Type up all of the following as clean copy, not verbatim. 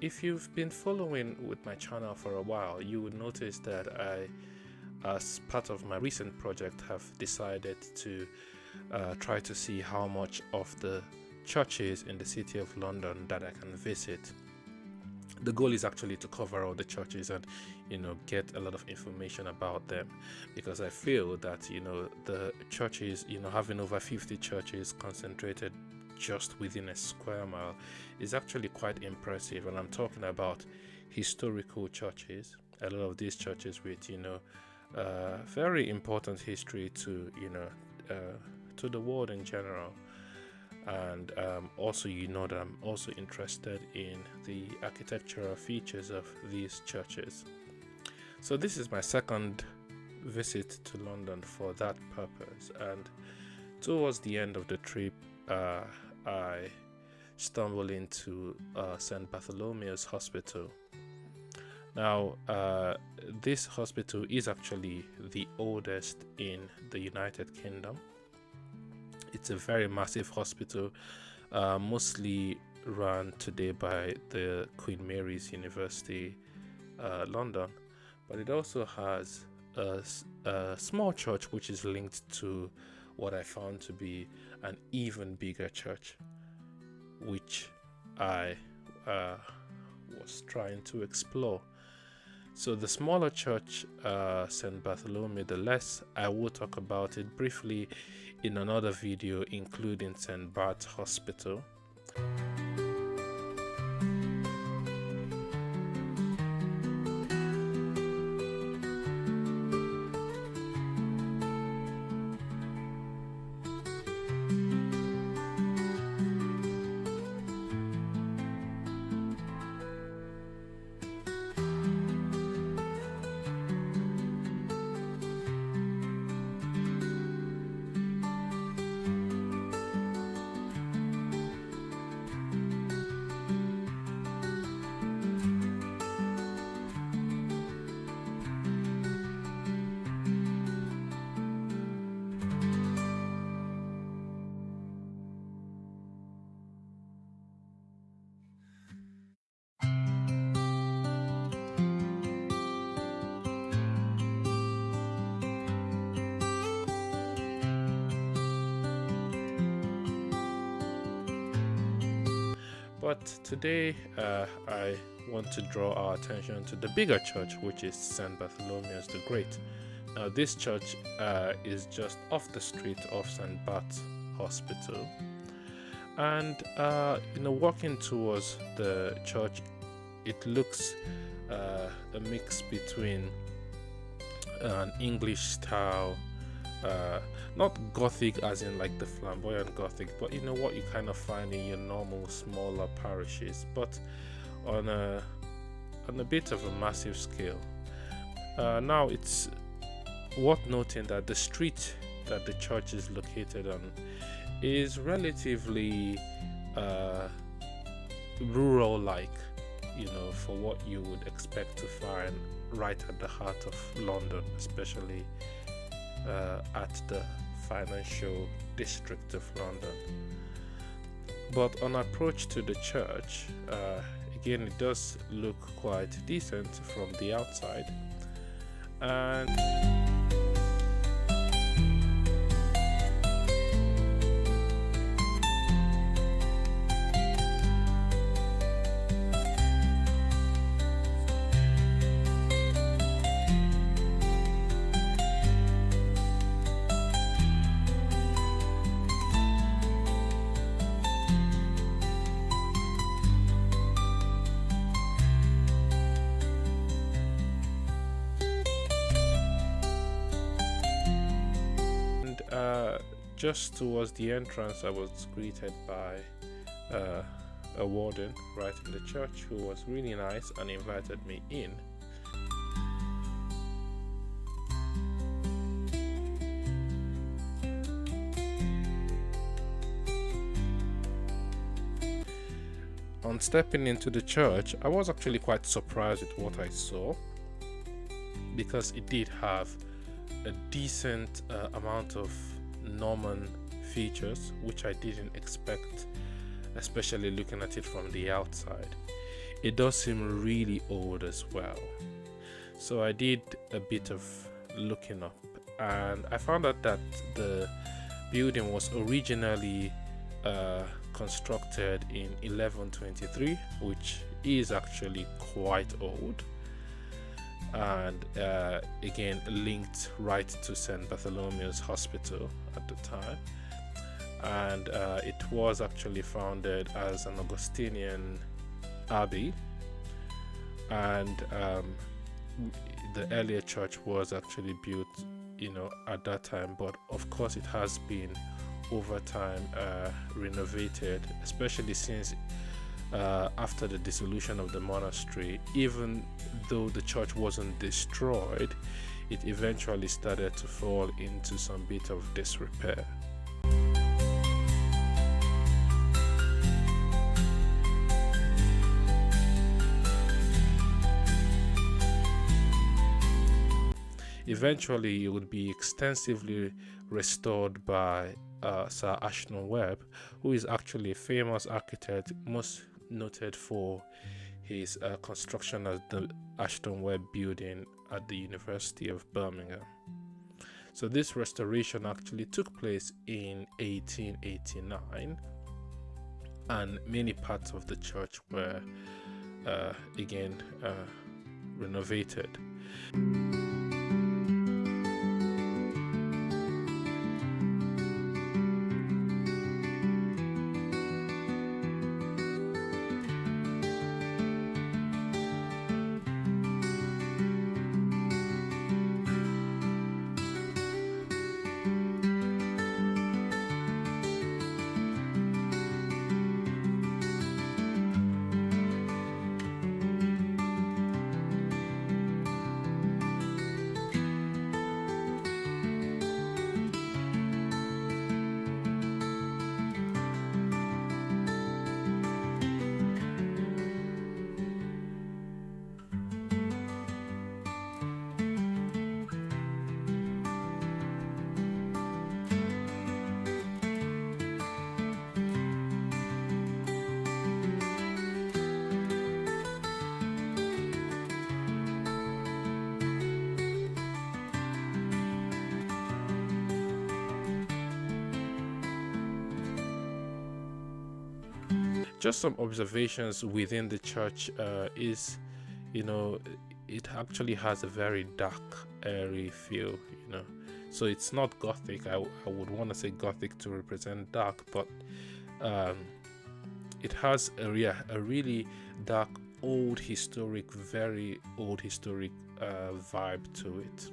if you've been following with my channel for a while, you would notice that I, as part of my recent project, have decided to try to see how much of the churches in the city of London that I can visit. The goal is actually to cover all the churches and get a lot of information about them, because I feel that the churches, having over 50 churches concentrated just within a square mile is actually quite impressive. And I'm talking about historical churches, a lot of these churches with very important history to the world in general. And also that I'm also interested in the architectural features of these churches. So this is my second visit to London for that purpose, and towards the end of the trip I stumbled into St. Bartholomew's Hospital. Now this hospital is actually the oldest in the United Kingdom. It's a very massive hospital, mostly run today by the Queen Mary's University, London, but it also has a small church which is linked to what I found to be an even bigger church, which I was trying to explore. So the smaller church, St. Bartholomew, the less I will talk about it briefly in another video, including St. Bart's Hospital. But today I want to draw our attention to the bigger church, which is St. Bartholomew's the Great. Now this church is just off the street of St. Bart's Hospital, and walking towards the church, it looks a mix between an English style, not Gothic as in like the flamboyant Gothic, but what you kind of find in your normal smaller parishes, but on a bit of a massive scale. Now it's worth noting that the street that the church is located on is relatively rural-like, for what you would expect to find right at the heart of London, especially at the financial district of London. But on approach to the church, again, it does look quite decent from the outside, and just towards the entrance, I was greeted by a warden right in the church who was really nice and invited me in. On stepping into the church, I was actually quite surprised with what I saw, because it did have a decent amount of Norman features, which I didn't expect, especially looking at it from the outside. it does seem really old as well. So I did a bit of looking up, and I found out that the building was originally constructed in 1123, which is actually quite old, and again linked right to St. Bartholomew's Hospital at the time. And it was actually founded as an Augustinian abbey, and the earlier church was actually built, at that time. But of course, it has been over time renovated, especially since after the dissolution of the monastery. Even though the church wasn't destroyed, it eventually started to fall into some bit of disrepair. Eventually, it would be extensively restored by Sir Ashton Webb, who is actually a famous architect, most noted for his construction of the Ashton Webb building at the University of Birmingham. So this restoration actually took place in 1889, and many parts of the church were again renovated. Just some observations within the church is, it actually has a very dark, airy feel, So it's not Gothic. I would want to say Gothic to represent dark, but it has a really dark, old historic, very old historic vibe to it.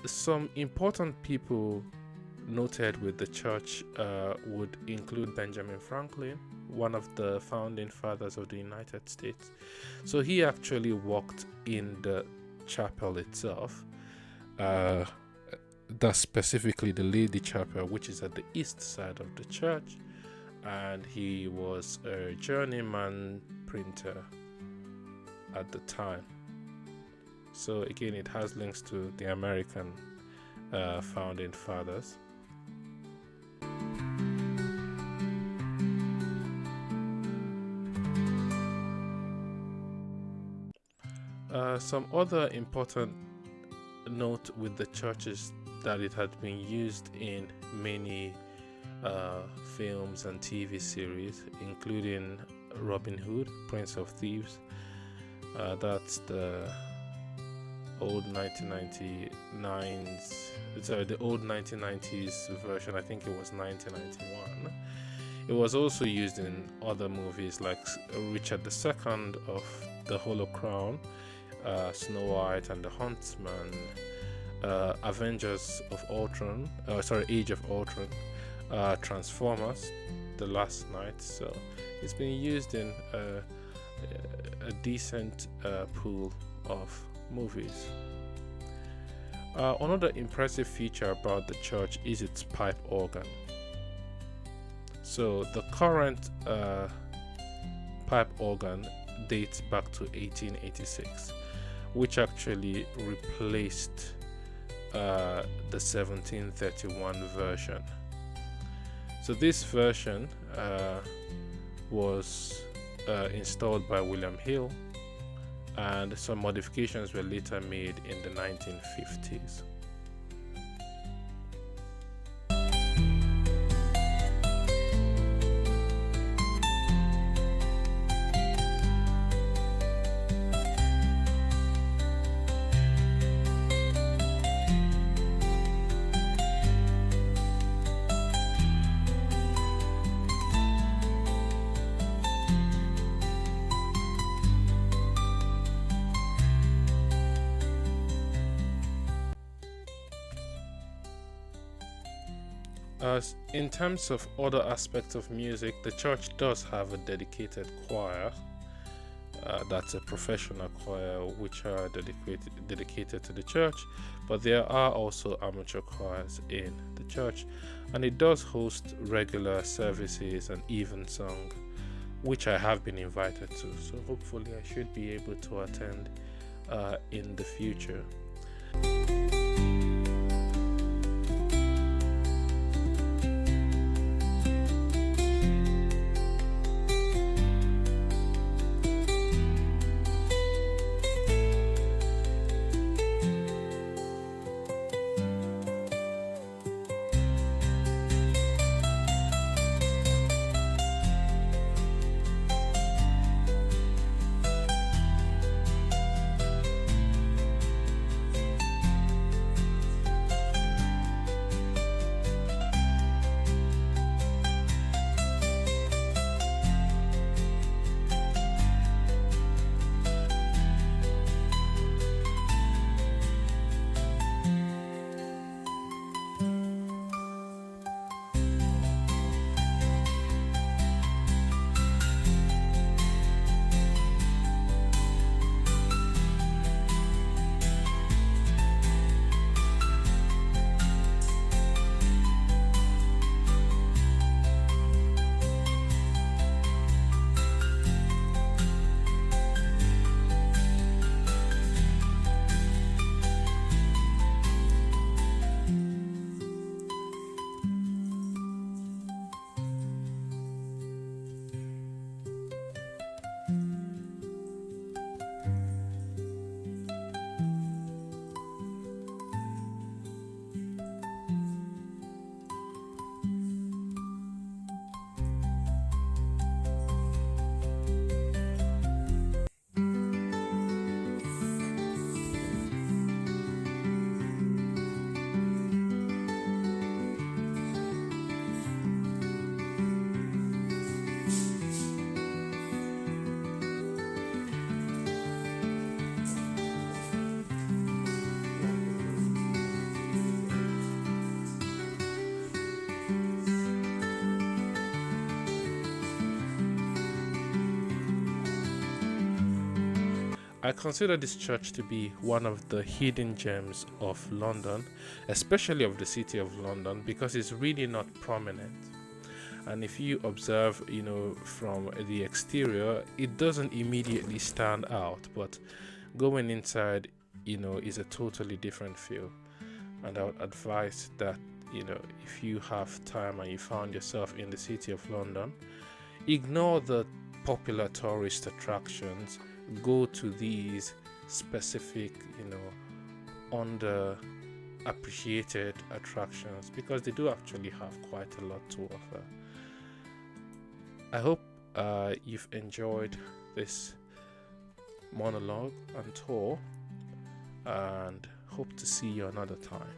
Some important people noted with the church would include Benjamin Franklin, one of the founding fathers of the United States. So he actually worked in the chapel itself, that's specifically the Lady Chapel, which is at the east side of the church, and he was a journeyman printer at the time. So again, it has links to the American founding fathers. Some other important note with the church is that it had been used in many films and TV series, including Robin Hood, Prince of Thieves. That's the old 1990s version. I think it was 1991. It was also used in other movies like Richard II of the Hollow Crown, Snow White and the Huntsman, Avengers of Ultron, Age of Ultron, Transformers, The Last Night. So it's been used in a decent pool of movies. Another impressive feature about the church is its pipe organ. So the current pipe organ dates back to 1886, which actually replaced the 1731 version. So this version was installed by William Hill, and some modifications were later made in the 1950s. In terms of other aspects of music, the church does have a dedicated choir. That's a professional choir which are dedicated to the church, but there are also amateur choirs in the church, and it does host regular services and evensong, which I have been invited to, so hopefully I should be able to attend in the future. I consider this church to be one of the hidden gems of London, especially of the city of London, because it's really not prominent. And if you observe, from the exterior, it doesn't immediately stand out, but going inside, is a totally different feel. And I would advise that, if you have time and you found yourself in the city of London, ignore the popular tourist attractions. Go to these specific, underappreciated attractions, because they do actually have quite a lot to offer. I hope you've enjoyed this monologue and tour, and hope to see you another time.